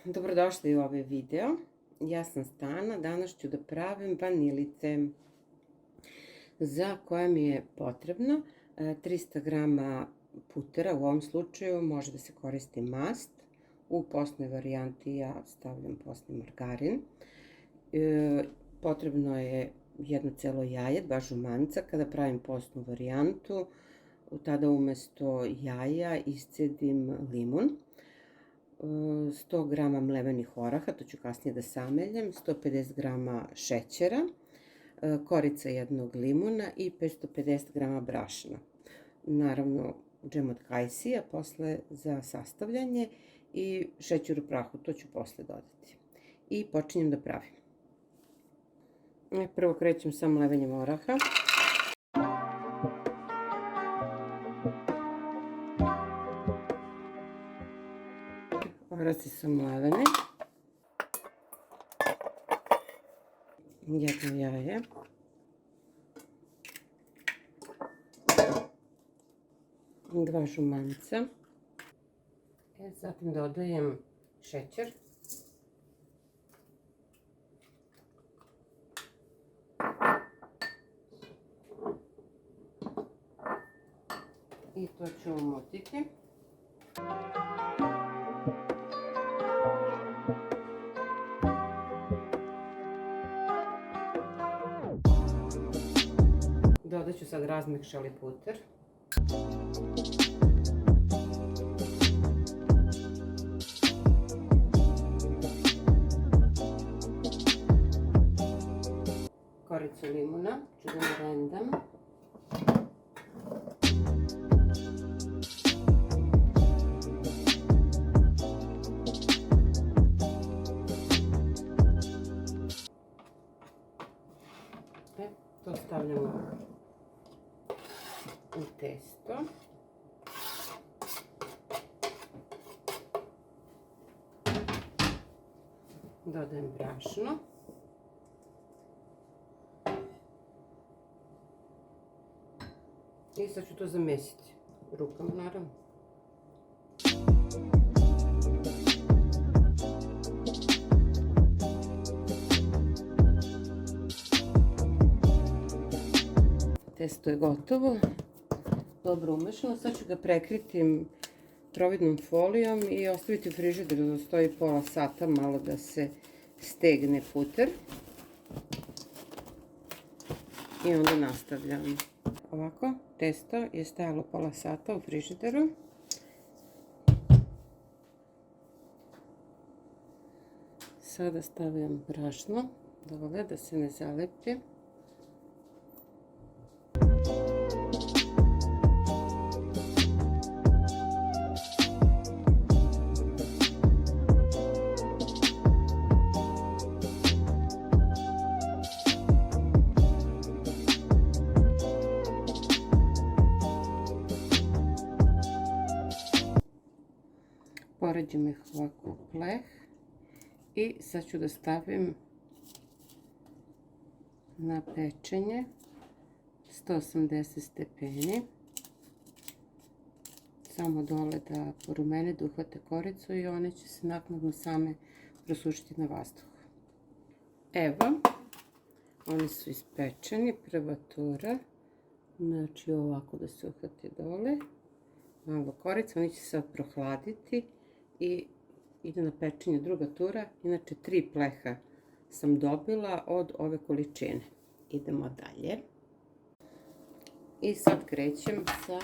Dobrodošli u ovaj video. Ja sam Stana, danas ću da pravim vanilice za koje mi je potrebno 300 g putera, u ovom slučaju može da se koristi mast, u postnoj varijanti ja stavljam postni margarin. Potrebno je jedno celo jaje, 2 žumanca. Kada pravim postnu varijantu, tada umesto jaja iscedim limun, 100 g mlevenih oraha, to ću kasnije da sameljem, 150 g šećera, korica jednog limuna i 550 g brašna. Naravno, džem od kajsija posle za sastavljanje i šećer u prahu, to ću posle dodati. I počinjem da pravim. Prvo krećem sa mlevenjem oraha. Oraci su mleveni. Jedno jaje. Dva žumanca. Zatim dodajem šećer. I to ću umotiti. Dodat ću sad razmekšali puter. Koricu limuna ću da narendam. To stavljamo u testo. Dodajem brašno. I sad ću to zamesiti rukama, naravno. Testo je gotovo, dobro umešano. Sad ću ga prekriti providnom folijom i ostaviti u frižideru da stoji pola sata, malo da se stegne puter. I onda nastavljam. Ovako, testo je stajalo pola sata u frižideru. Sada stavljam brašno dole da se ne zalepi. Poređam ih ovako u pleh i sad ću da stavim na pečenje 180 stepeni. Samo dole da porumene, da uhvate koricu i one će se naknadno same prosušiti na vazduhu. Evo, oni su ispečeni, prva tura, znači ovako da se uhvate dole, malo korica, oni će se sad prohladiti i ide na pečenje druga tura. Inače 3 pleha sam dobila od ove količine. Idemo dalje. I sad krećem sa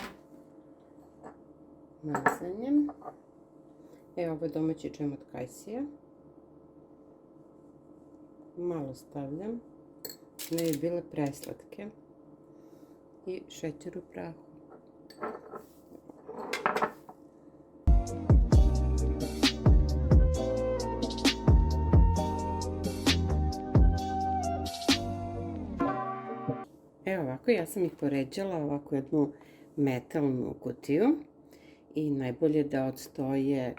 mazanjem. Evo, ovo je domaći džem od kajsija. Malo stavljam, ne bi bile preslatke. I šećer u prahu. Evo ovako, ja sam ih poređala ovako jednu metalnu kutiju i najbolje da odstoje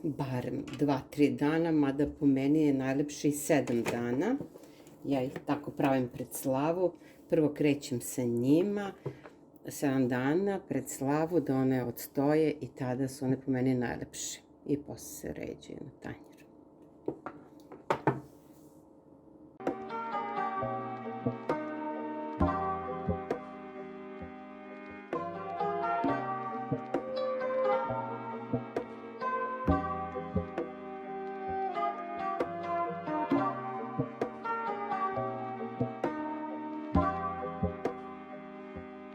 barem 2-3 dana, mada po meni je najlepše i 7 dana. Ja ih tako pravim pred slavu. Prvo krećem sa njima 7 dana pred slavu da one odstoje i tada su one po meni najlepše. i posle se ređaju na tanjir.